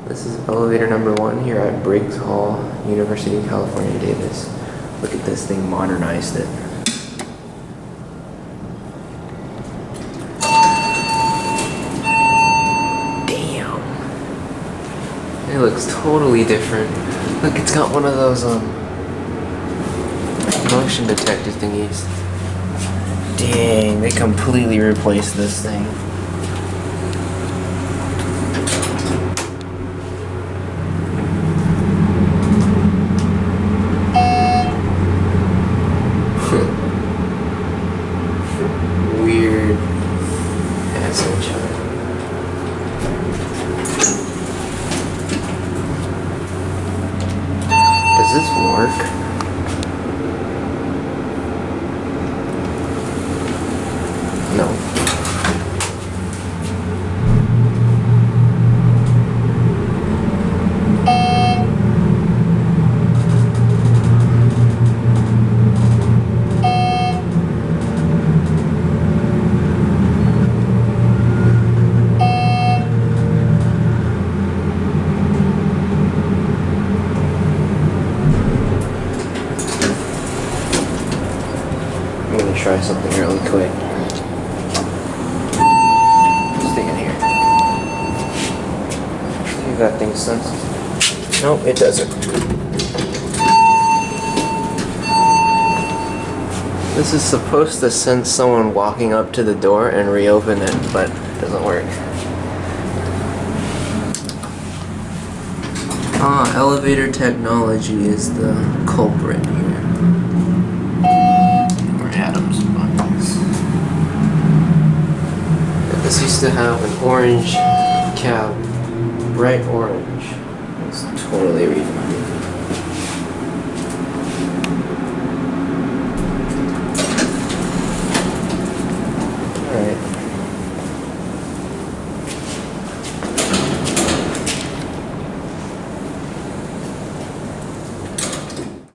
This is elevator number 1 here at Briggs Hall, University of California, Davis. Look at this thing, modernized it. Damn. It looks totally different. Look, it's got one of those motion detector thingies. Dang, they completely replaced this thing. Weird acid chart. Does this work? No. I'm gonna try something really quick. Stick it here. See if that thing senses. Nope, it doesn't. This is supposed to sense someone walking up to the door and reopen it, but it doesn't work. Elevator technology is the culprit here. Adams buttons. This used to have an orange cap, bright orange. It's totally redone.